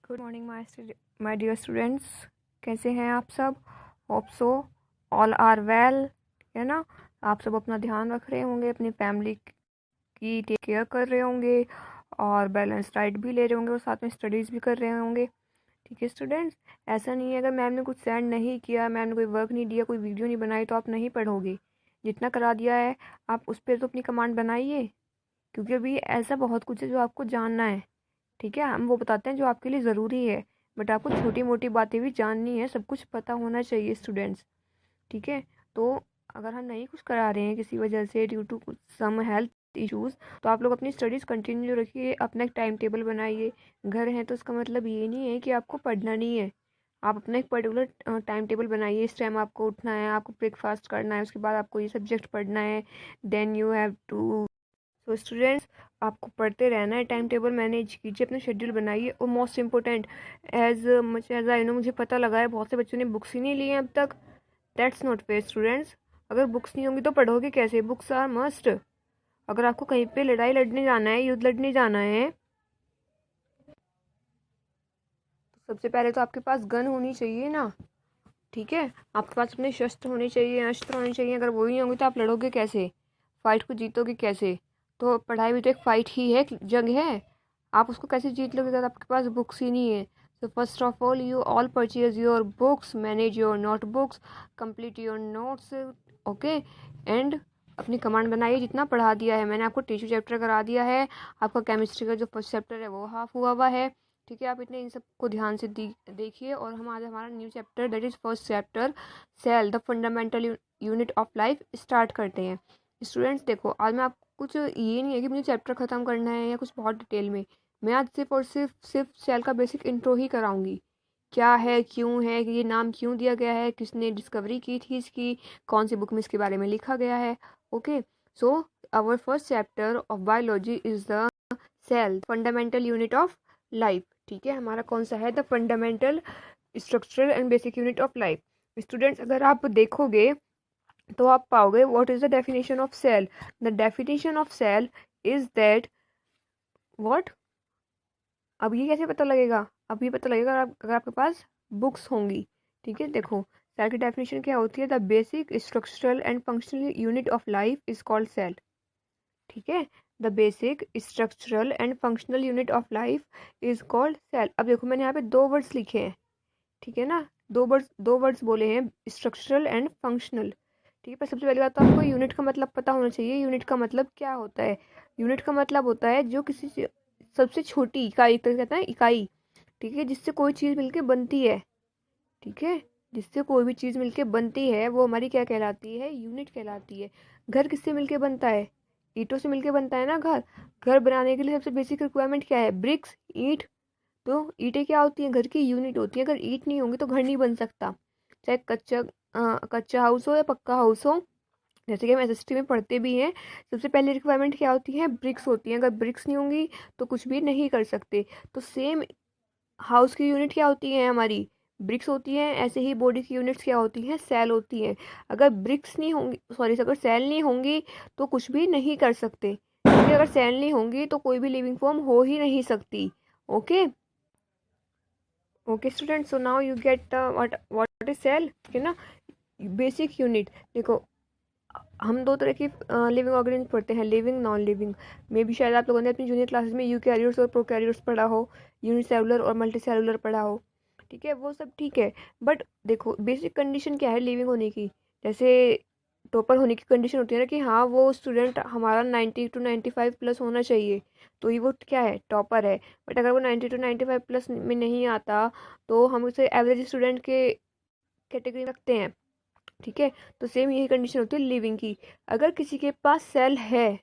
Good morning my dear students. कैसे हैं आप सब? Hope so all are well, है ना। आप सब अपना ध्यान रख रहे होंगे, अपनी फैमिली की टेक केयर कर रहे होंगे और बैलेंस डाइट भी ले रहे होंगे और साथ में स्टडीज़ भी कर रहे होंगे। ठीक है स्टूडेंट्स, ऐसा नहीं है अगर मैम ने कुछ सेंड नहीं किया, मैम ने कोई वर्क नहीं दिया, कोई वीडियो नहीं बनाई तो आप नहीं पढ़ोगे। जितना करा दिया है आप उस पर तो अपनी कमांड बनाइए, क्योंकि अभी ऐसा बहुत कुछ है जो आपको जानना है। ठीक है, हम वो बताते हैं जो आपके लिए ज़रूरी है, बट आपको छोटी मोटी बातें भी जाननी है, सब कुछ पता होना चाहिए स्टूडेंट्स। ठीक है, तो अगर हम नहीं कुछ करा रहे हैं किसी वजह से due to some health issues, तो आप लोग अपनी स्टडीज़ कंटिन्यू रखिए, अपना एक टाइम टेबल बनाइए। घर है तो इसका मतलब ये नहीं है कि आपको पढ़ना नहीं है। आप अपना एक पर्टिकुलर टाइम टेबल बनाइए, इस टाइम आपको उठना है, आपको ब्रेकफास्ट करना है, उसके बाद आपको ये सब्जेक्ट पढ़ना है, then you have to. So students, आपको पढ़ते रहना है, टाइम टेबल मैनेज कीजिए, अपना शेड्यूल बनाइए। और most important, as much as I know, मुझे पता लगा है बहुत से बच्चों ने बुक्स ही नहीं लिए अब तक। That's not fair students. अगर बुक्स नहीं होंगी तो पढ़ोगे कैसे? Books are must. अगर आपको कहीं पे लड़ाई लड़ने जाना है, युद्ध लड़ने जाना है, तो सबसे पहले तो आपके पास गन होनी चाहिए ना। ठीक है, आपके पास अपने शस्त्र होने चाहिए, अस्त्र होने चाहिए। अगर वो ही होंगे तो आप लड़ोगे कैसे? फाइट को जीतोगे कैसे? तो पढ़ाई भी तो एक फाइट ही है, एक जंग है। आप उसको कैसे जीत लोगे अगर आपके पास बुक्स ही नहीं है? So first of all you all purchase your books, manage your notebooks, complete your notes, okay. And अपनी कमांड बनाइए। जितना पढ़ा दिया है मैंने, आपको टिश्यू चैप्टर करा दिया है, आपका केमिस्ट्री का जो फर्स्ट चैप्टर है वो हाफ हुआ है। ठीक है, आप इतने इन सब को ध्यान से देखिए। और हम आज हमारा new chapter, that is first chapter, cell the fundamental unit of life, start करते हैं। स्टूडेंट्स देखो, आज मैं आपको कुछ ये नहीं है कि मुझे चैप्टर ख़त्म करना है या कुछ बहुत डिटेल में। मैं आज सिर्फ और सिर्फ सेल का बेसिक इंट्रो ही कराऊंगी। क्या है, क्यों है, कि ये नाम क्यों दिया गया है, किसने डिस्कवरी की थी इसकी, कौन सी बुक में इसके बारे में लिखा गया है। Okay, so our first chapter of biology is the cell, fundamental unit of life. ठीक है, हमारा कौन सा है? The fundamental structural and basic unit of life. Students, अगर आप देखोगे तो आप पाओगे what is the definition of cell. The definition of cell is that what. अब ये कैसे पता लगेगा? अब ये पता लगेगा अगर आपके पास बुक्स होंगी। ठीक है, देखो सेल की डेफिनेशन क्या होती है? The basic structural and functional unit of life is called cell. ठीक है, the basic structural and functional unit of life is called cell. अब देखो मैंने यहाँ पे दो वर्ड्स लिखे हैं, ठीक है ना, दो वर्ड्स बोले हैं, स्ट्रक्चरल एंड फंक्शनल। ठीक है, पर सबसे पहली बात तो आपको यूनिट का मतलब पता होना चाहिए। यूनिट का मतलब क्या होता है? यूनिट का मतलब होता है जो किसी सबसे छोटी इकाई, तो कहते हैं इकाई। ठीक है, जिससे कोई चीज़ मिलके बनती है। ठीक है, जिससे कोई भी चीज़ मिलके बनती है वो हमारी क्या कहलाती है? यूनिट कहलाती है। घर किससे मिलके बनता है? ईंटों से मिलके बनता है ना घर। घर बनाने के लिए सबसे बेसिक रिक्वायरमेंट क्या है? ब्रिक्स, ईंट। तो ईंटें क्या होती हैं? घर की यूनिट होती है। अगर ईंट नहीं होंगी तो घर नहीं बन सकता, चाहे कच्चा हाउस हो या पक्का हाउस हो। जैसे कि हम एसएसटी में पढ़ते भी हैं, सबसे पहले रिक्वायरमेंट क्या होती है? ब्रिक्स होती हैं। अगर ब्रिक्स नहीं होंगी तो कुछ भी नहीं कर सकते। तो सेम हाउस की यूनिट क्या होती है? हमारी ब्रिक्स होती हैं। ऐसे ही बॉडी की यूनिट्स क्या होती हैं? सेल होती हैं। अगर ब्रिक्स नहीं होंगी, सॉरी, अगर सेल नहीं होंगी तो कुछ भी नहीं कर सकते, क्योंकि अगर सेल नहीं होंगी तो कोई भी लिविंग फॉर्म हो ही नहीं सकती। Okay, okay student, so now you get what what is cell, ठीक है ना। बेसिक यूनिट देखो, हम दो तरह की लिविंग ऑर्गेनिज्म पढ़ते हैं, लिविंग, नॉन लिविंग। मे भी शायद आप लोगों ने अपनी जूनियर क्लासेस में यूकैरियोट्स और प्रोकैरियोट्स पढ़ा हो, यूनिसेलुलर और मल्टीसेलुलर पढ़ा हो। ठीक है, वो सब ठीक है, बट देखो बेसिक कंडीशन क्या है लिविंग होने की? जैसे टॉपर होने की कंडीशन होती है ना, कि हाँ वो स्टूडेंट हमारा 90 to 95 प्लस होना चाहिए, तो ये वो क्या है? टॉपर है। बट अगर वो 90 to 95 प्लस में नहीं आता तो हम उसे एवरेज स्टूडेंट के कैटेगरी में रखते हैं। ठीक है, तो सेम यही कंडीशन होती है लिविंग की। अगर किसी के पास सेल है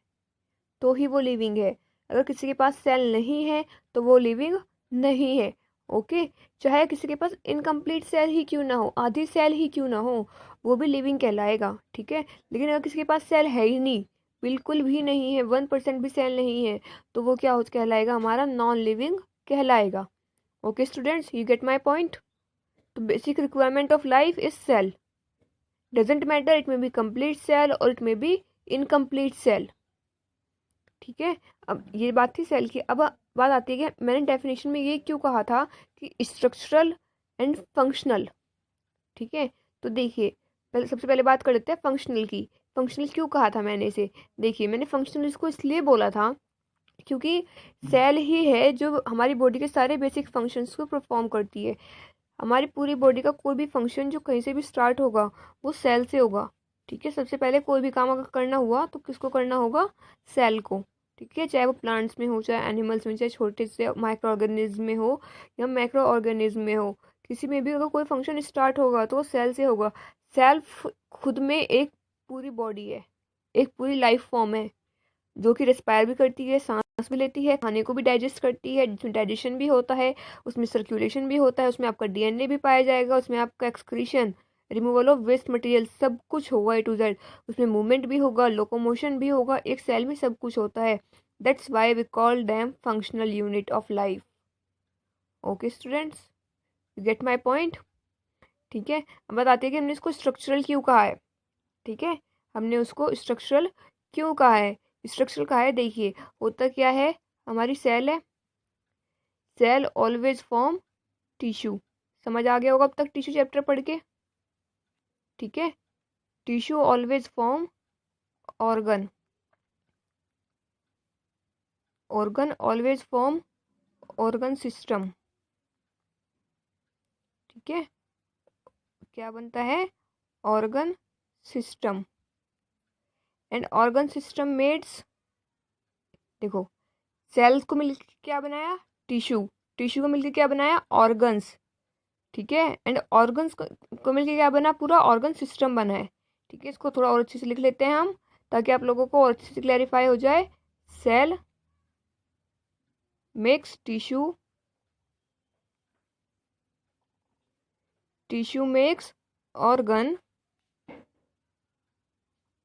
तो ही वो लिविंग है, अगर किसी के पास सेल नहीं है तो वो लिविंग नहीं है। ओके, चाहे किसी के पास इनकम्प्लीट सेल ही क्यों ना हो, आधी सेल ही क्यों ना हो, वो भी लिविंग कहलाएगा। ठीक है, लेकिन अगर किसी के पास सेल है ही नहीं, बिल्कुल भी नहीं है, 1% भी सेल नहीं है, तो वो क्या हो कहलाएगा? हमारा नॉन लिविंग कहलाएगा। Okay students, you get my point. तो basic requirement of life is cell. Doesn't matter, it may be complete cell और it may be incomplete cell. ठीक है, अब ये बात थी सेल की। अब बात आती है कि मैंने डेफिनेशन में ये क्यों कहा था कि स्ट्रक्चरल एंड फंक्शनल, ठीक है। तो देखिए पहले, सबसे पहले बात कर लेते हैं फंक्शनल की। फंक्शनल क्यों कहा था मैंने इसे? देखिए मैंने फंक्शनल इसको इसलिए बोला था क्योंकि सेल ही है जो हमारी बॉडी के सारे बेसिक फंक्शंस को परफॉर्म करती है। हमारी पूरी बॉडी का कोई भी फंक्शन जो कहीं से भी स्टार्ट होगा वो सेल से होगा, ठीक है। सबसे पहले कोई भी काम अगर करना हुआ तो किसको करना होगा? सेल को, ठीक है। चाहे वो प्लांट्स में हो, चाहे एनिमल्स में, चाहे छोटे से माइक्रो ऑर्गेनिज्म में हो या मैक्रो ऑर्गेनिज्म में हो, किसी में भी अगर कोई फंक्शन स्टार्ट होगा तो वो सेल से होगा। सेल खुद में एक पूरी बॉडी है, एक पूरी लाइफ फॉर्म है जो कि रेस्पायर भी करती है, सांस भी लेती है, खाने को भी डाइजेस्ट करती है, जिसमें डाइजेशन भी होता है, उसमें सर्कुलेशन भी होता है, उसमें आपका डीएनए भी पाया जाएगा, उसमें आपका excretion, removal of waste material, सब कुछ होगा ए टू जेड। उसमें मूवमेंट भी होगा, लोकोमोशन भी होगा, एक सेल में सब कुछ होता है। That's why we call them functional unit of life. Okay students, you get my point, ठीक है। अब बताते हैं कि हमने इसको स्ट्रक्चरल क्यों कहा है, ठीक है। हमने उसको स्ट्रक्चरल क्यों कहा है? स्ट्रक्चरल कहा है, देखिए होता क्या है, हमारी सेल है, सेल ऑलवेज फॉर्म टिश्यू। समझ आ गया होगा अब तक टिश्यू चैप्टर पढ़ के, ठीक है। Tissue always form organ, organ always form organ system, ठीक है। क्या बनता है? Organ system. And organ system made, देखो सेल्स को मिलकर क्या बनाया? टिश्यू। टिश्यू को मिलकर क्या बनाया? ऑर्गन्स, ठीक है। एंड ऑर्गन्स को मिलकर क्या बना? पूरा ऑर्गन सिस्टम बना है, ठीक है। इसको थोड़ा और अच्छे से लिख लेते हैं हम ताकि आप लोगों को और अच्छे से क्लैरिफाई हो जाए। Cell makes tissue, tissue makes organ,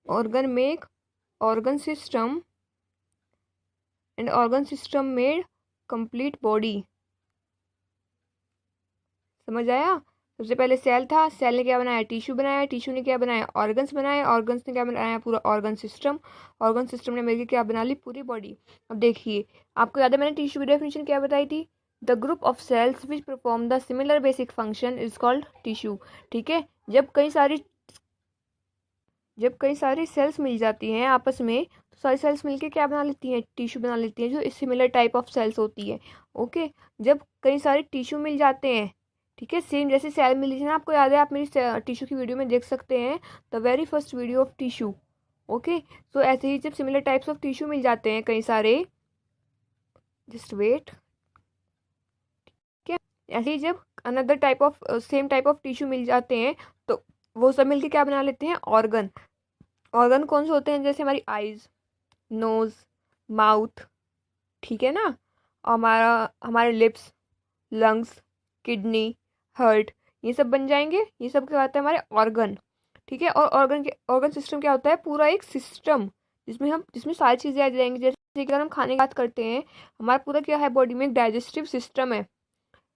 organ make organ system, and organ system made complete body. समझ आया? सबसे पहले सेल था, सेल ने क्या बनाया? टिश्यू बनाया, टिश्यू ने क्या बनाया? ऑर्गन्स बनाए, ऑर्गन्स ने क्या बनाया? पूरा ऑर्गन सिस्टम, ऑर्गन सिस्टम ने मिलकर क्या बना ली? पूरी बॉडी। अब देखिए आपको याद है मैंने टिश्यू की डेफिनेशन क्या बताई थी? The group of cells which perform the similar basic function is called tissue, ठीक है। जब कई सारी सेल्स मिल जाती हैं आपस में तो सारी सेल्स मिलके क्या बना लेती हैं? टिश्यू बना लेती हैं, जो सिमिलर टाइप ऑफ सेल्स होती है। ओके, जब कई सारे टिश्यू मिल जाते हैं, ठीक है, सेम जैसे सेल मिली थी ना, आपको याद है, आप मेरी टिश्यू की वीडियो में देख सकते हैं, the very first video of tissue. Okay, तो ऐसे ही जब सिमिलर टाइप्स ऑफ टिश्यू मिल जाते हैं कई सारे, जस्ट वेट, ठीक है, ऐसे ही जब another type of same type of tissue मिल जाते हैं तो वो सब मिलके क्या बना लेते हैं? ऑर्गन। ऑर्गन कौन से होते हैं? जैसे हमारी आईज, नोज, माउथ, ठीक है ना, और हमारे लिप्स, लंग्स, किडनी, हार्ट, ये सब बन जाएंगे। ये सब क्या होता है? हमारे ऑर्गन, ठीक है। और ऑर्गन सिस्टम क्या होता है? पूरा एक सिस्टम जिसमें सारी चीज़ें आ जाएंगी। जैसे कि अगर हम खाने की बात करते हैं, हमारा पूरा क्या है? बॉडी में एक डाइजेस्टिव सिस्टम है।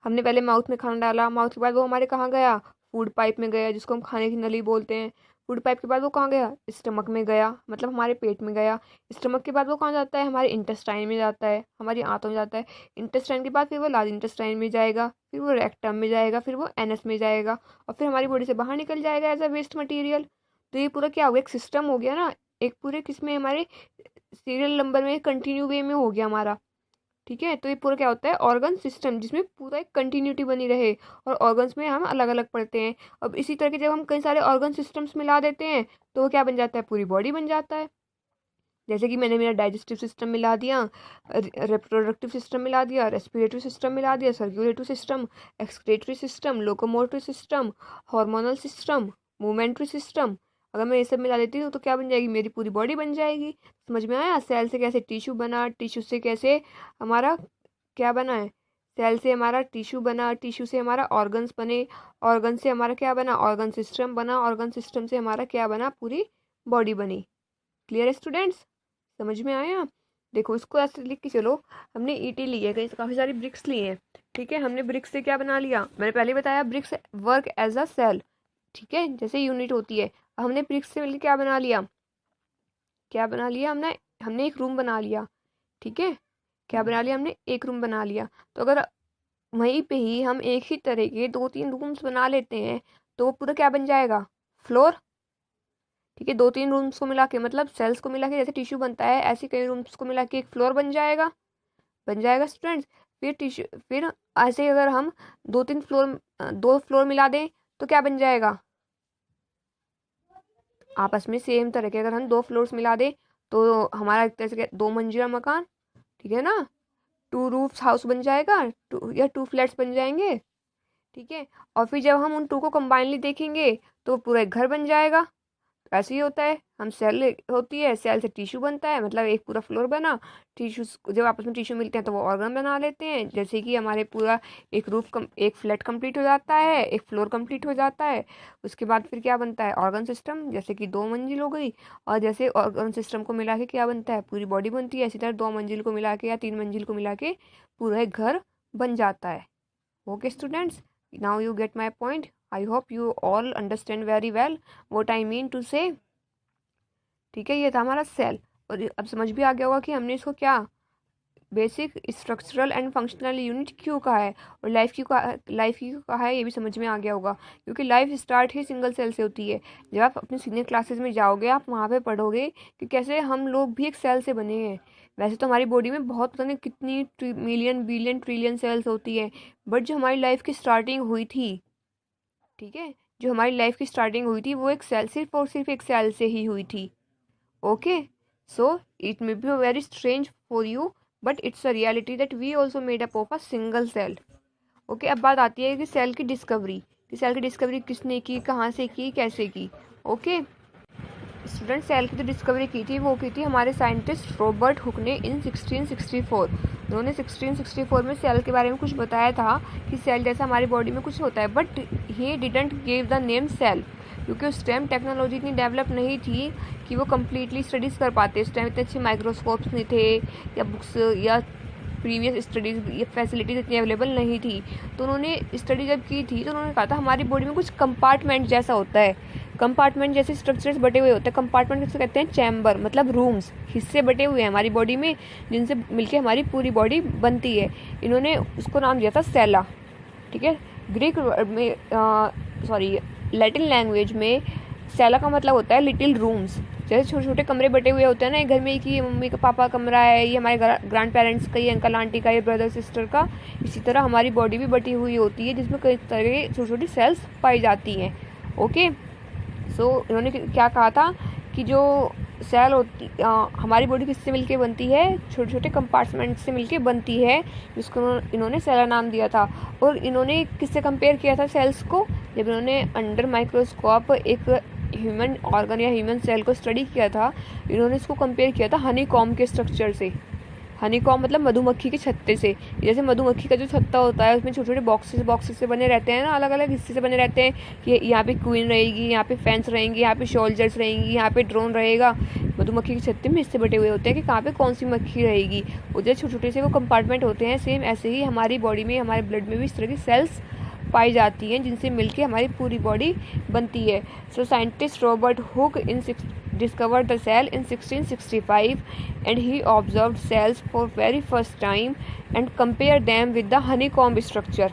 हमने पहले माउथ में खाना डाला, माउथ के बाद वो हमारे कहाँ गया? फूड पाइप में गया, जिसको हम खाने की नली बोलते हैं। फूड पाइप के बाद वो कहाँ गया? स्टमक में गया, मतलब हमारे पेट में गया। स्टमक के बाद वो कहाँ जाता है? हमारे इंटेस्टाइन में जाता है, हमारी आंतों में जाता है। इंटेस्टाइन के बाद फिर वो लार्ज इंटेस्टाइन में जाएगा, फिर वो रेक्टम में जाएगा, फिर वो एनस में जाएगा, और फिर हमारी बॉडी से बाहर निकल जाएगा एज अ वेस्ट मटीरियल। तो ये पूरा क्या हो गया? एक सिस्टम हो गया ना, एक पूरे किसमें? हमारे सीरियल नंबर में कंटिन्यू वे में हो गया हमारा, ठीक है। तो ये पूरा क्या होता है? ऑर्गन सिस्टम, जिसमें पूरा एक कंटिन्यूटी बनी रहे, और ऑर्गन्स में हम अलग अलग पढ़ते हैं। अब इसी तरह के जब हम कई सारे ऑर्गन सिस्टम्स मिला देते हैं तो वो क्या बन जाता है? पूरी बॉडी बन जाता है। जैसे कि मैंने मेरा डाइजेस्टिव सिस्टम मिला दिया, रिप्रोडक्टिव सिस्टम मिला दिया, रेस्पिरेटरी सिस्टम मिला दिया, circulatory system, excretory system, locomotory system, hormonal system, movementary system. अगर मैं ये सब मिला देती हूँ तो क्या बन जाएगी? मेरी पूरी बॉडी बन जाएगी। समझ में आया? सेल से कैसे टिश्यू बना, टिश्यू से कैसे हमारा क्या बना है? सेल से हमारा टिश्यू बना, टिश्यू से हमारा ऑर्गन्स बने, ऑर्गन से हमारा क्या बना? ऑर्गन सिस्टम बना, ऑर्गन सिस्टम से हमारा क्या बना? पूरी बॉडी बनी। क्लियर है स्टूडेंट्स? समझ में आया? देखो इसको ऐसे लिख के चलो, हमने ईटी ली है, कहीं काफ़ी सारी ब्रिक्स ली हैं, ठीक है। हमने ब्रिक्स से क्या बना लिया? मैंने पहले बताया bricks work as a cell, ठीक है, जैसे यूनिट होती है। हमने ब्रिक्स से मिलकर क्या बना लिया? क्या बना लिया हमने? हमने एक रूम बना लिया, ठीक है। क्या बना लिया हमने, एक रूम बना लिया। तो अगर वहीं पे ही हम एक ही तरह के 2-3 रूम्स बना लेते हैं तो वो पूरा क्या बन जाएगा, फ्लोर। ठीक है, 2-3 रूम्स को मिला के, मतलब सेल्स को मिला के जैसे टिश्यू बनता है, ऐसे कई रूम्स को मिला के एक फ्लोर बन जाएगा स्टूडेंट्स। फिर टिश्यू, फिर ऐसे ही अगर हम 2 फ्लोर मिला दें तो क्या बन जाएगा, आपस में सेम तरह के अगर हम 2 फ्लोर्स मिला दें तो हमारा एक तरह से 2 मंजिला मकान, ठीक है ना, 2 रूफ्स हाउस बन जाएगा, या 2 फ्लैट्स बन जाएंगे। ठीक है, और फिर जब हम उन 2 को कंबाइनली देखेंगे तो पूरा एक घर बन जाएगा। ऐसे ही होता है, हम सेल होती है, सेल से टिश्यू बनता है, मतलब एक पूरा फ्लोर बना। टिश्यू जब आपस में टिश्यू मिलते हैं तो वो ऑर्गन बना लेते हैं, जैसे कि हमारे पूरा एक फ्लैट कंप्लीट हो जाता है, एक फ्लोर कंप्लीट हो जाता है। उसके बाद फिर क्या बनता है, ऑर्गन सिस्टम, जैसे कि 2 मंजिल हो गई। और जैसे ऑर्गन सिस्टम को मिला के क्या बनता है, पूरी बॉडी बनती है। इसी तरह 2 मंजिल को मिला के या 3 मंजिल को मिला के पूरा एक घर बन जाता है। Okay students, now you get my point. I hope you all understand very well what I mean to say. ठीक है, ये था हमारा सेल। और अब समझ भी आ गया होगा कि हमने इसको क्या basic structural and functional unit क्यों कहा है, और लाइफ क्यों कहा है, ये भी समझ में आ गया होगा। क्योंकि लाइफ स्टार्ट ही सिंगल सेल से होती है। जब आप अपने सीनियर क्लासेस में जाओगे आप वहाँ पे पढ़ोगे कि कैसे हम लोग भी एक सेल से बने हैं। वैसे तो हमारी बॉडी में बहुत पता नहीं कितनी मिलियन बिलियन ट्रिलियन सेल्स होती है, बट जो हमारी लाइफ की स्टार्टिंग हुई थी, ठीक है, जो हमारी लाइफ की स्टार्टिंग हुई थी वो एक सेल, सिर्फ और सिर्फ एक सेल से ही हुई थी। Okay, so it may be very strange for you, but it's a reality that we also made up of a single cell. Okay, अब बात आती है कि सेल की डिस्कवरी किसने की, कहाँ से की, कैसे की। ओके स्टूडेंट, सेल की जो डिस्कवरी की थी वो की थी हमारे साइंटिस्ट रॉबर्ट हुक ने इन 1664। उन्होंने 1664 में सेल के बारे में कुछ बताया था कि सेल जैसा हमारी बॉडी में कुछ होता है, but he didn't give the name cell, क्योंकि उस टाइम टेक्नोलॉजी इतनी डेवलप नहीं थी कि वो कम्प्लीटली स्टडीज़ कर पाते। उस टाइम इतने अच्छे माइक्रोस्कोप्स नहीं थे, या बुक्स या प्रीवियस स्टडीज़ या फैसिलिटीज़ इतनी अवेलेबल नहीं थी। तो उन्होंने स्टडी जब की थी तो उन्होंने कहा था हमारी बॉडी में कुछ कंपार्टमेंट जैसा होता है, कंपार्टमेंट जैसे स्ट्रक्चर्स बटे हुए होते हैं। कंपार्टमेंट किसे कहते हैं, चैम्बर, मतलब रूम्स, हिस्से बटे हुए हैं हमारी बॉडी में जिनसे मिलके हमारी पूरी बॉडी बनती है। इन्होंने उसको नाम दिया था सेला। ठीक है, ग्रीक में लैटिन लैंग्वेज में सेला का मतलब होता है लिटिल रूम्स। जैसे छोटे छोटे कमरे बटे हुए होते हैं ना एक घर में, कि ये मम्मी का पापा का कमरा है, ये हमारे ग्रैंड पेरेंट्स का, ये अंकल आंटी का, ये ब्रदर सिस्टर का। इसी तरह हमारी बॉडी भी बटी हुई होती है जिसमें कई तरह की छोटी छोटी सेल्स पाई जाती हैं। ओके, सो इन्होंने क्या कहा था कि जो सेल होती हमारी बॉडी किससे मिलके बनती है, छोटे छोटे कंपार्टमेंट से मिलके बनती है, जिसको इन्होंने सेला नाम दिया था। और इन्होंने किससे कंपेयर किया था सेल्स को, जब इन्होंने अंडर माइक्रोस्कोप एक ह्यूमन ऑर्गन या ह्यूमन सेल को स्टडी किया था, इन्होंने इसको कंपेयर किया था हनी कॉम के स्ट्रक्चर से। हनी कॉम मतलब मधुमक्खी के छत्ते से। जैसे मधुमक्खी का जो छत्ता होता है उसमें छोटे छोटे बॉक्सेस से बने रहते हैं ना, अलग अलग हिस्से से बने रहते हैं कि यहाँ पे क्वीन रहेगी, यहाँ पे फैंस रहेंगी, यहाँ पे सोल्जर्स रहेंगी, यहाँ पे ड्रोन रहेगा। मधुमक्खी के छत्ते में हिस्से बटे हुए होते हैं कि कहाँ पे कौन सी मक्खी रहेगी। वो जैसे छोटे छोटे से वो कंपार्टमेंट होते हैं, सेम ऐसे ही हमारी बॉडी में, हमारे ब्लड में भी इस तरह की सेल्स पाई जाती हैं जिनसे मिलके हमारी पूरी बॉडी बनती है। So scientist Robert hook discovered the cell in 1665 and he observed cells for very first time and compared them with the honeycomb structure।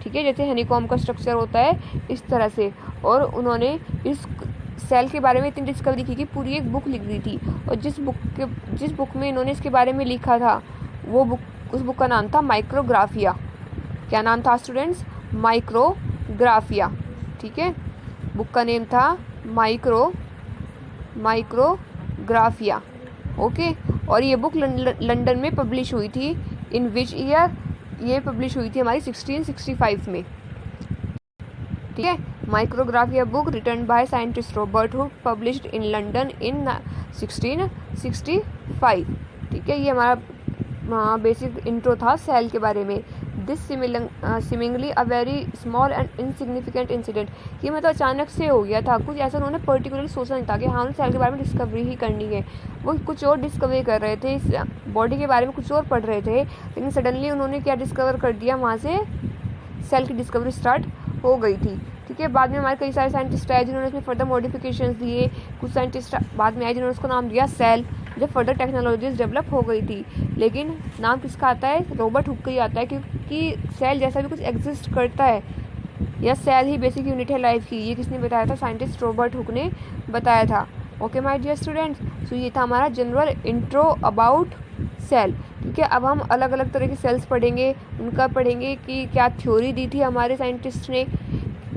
ठीक है, जैसे हनीकॉम्ब का स्ट्रक्चर होता है इस तरह से। और उन्होंने इस सेल के बारे में इतनी डिस्कवरी की कि पूरी एक बुक लिख दी थी। और जिस बुक में इन्होंने इसके बारे में लिखा था वो बुक, उस बुक का नाम था माइक्रोग्राफिया। क्या नाम था स्टूडेंट्स, माइक्रोग्राफिया। ठीक है, बुक का नेम था माइक्रोग्राफिया। ओके, और ये बुक लंदन में पब्लिश हुई थी। इन विच ईयर ये पब्लिश हुई थी हमारी 1665 में। ठीक है, Micrographia book written by scientist Robert Hooke published in London in 1665। ठीक है, ये हमारा बेसिक इंट्रो था सेल के बारे में। This seemingly a very small and insignificant incident, ये मतलब अचानक से हो गया था, कुछ ऐसा उन्होंने पर्टिकुलरली सोचा नहीं था कि हाँ सेल के बारे में डिस्कवरी ही करनी है। वो कुछ और डिस्कवरी कर रहे थे, इस बॉडी के बारे में कुछ और पढ़ रहे थे, लेकिन सडनली उन्होंने क्या डिस्कवर कर दिया, वहाँ से सेल की डिस्कवरी स्टार्ट हो गई थी। ठीक ठीक है। बाद में हमारे कई सारे साइंटिस्ट आए जिन्होंने इसमें फर्दर मॉडिफिकेशंस दिए। कुछ साइंटिस्ट बाद में आए जिन्होंने उसको नाम दिया सेल, जब फर्दर टेक्नोलॉजीज डेवलप हो गई थी। लेकिन नाम किसका आता है? रॉबर्ट हुक का ही आता है, क्योंकि सेल जैसा भी कुछ एग्जिस्ट करता है, या सेल ही बेसिक यूनिट है लाइफ की, ये किसने बताया था? साइंटिस्ट रॉबर्ट हुक ने बताया था। ओके माय डियर स्टूडेंट्स, सो ये था हमारा जनरल इंट्रो अबाउट सेल। ठीक है, अब हम अलग अलग तरह के सेल्स पढ़ेंगे, उनका पढ़ेंगे कि क्या थ्योरी दी थी हमारे साइंटिस्ट ने,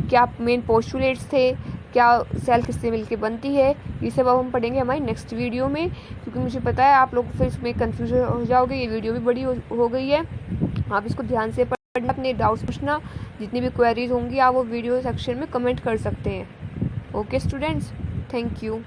क्या मेन पोस्टुलेट्स थे, क्या सेल किससे मिलके बनती है, ये सब अब हम पढ़ेंगे हमारी नेक्स्ट वीडियो में। क्योंकि मुझे पता है आप लोग फिर इसमें कन्फ्यूज हो जाओगे, ये वीडियो भी बड़ी हो गई है, आप इसको ध्यान से पढ़ना, अपने डाउट्स पूछना, जितनी भी क्वेरीज होंगी आप वो वीडियो सेक्शन में कमेंट कर सकते हैं। Okay students, thank you.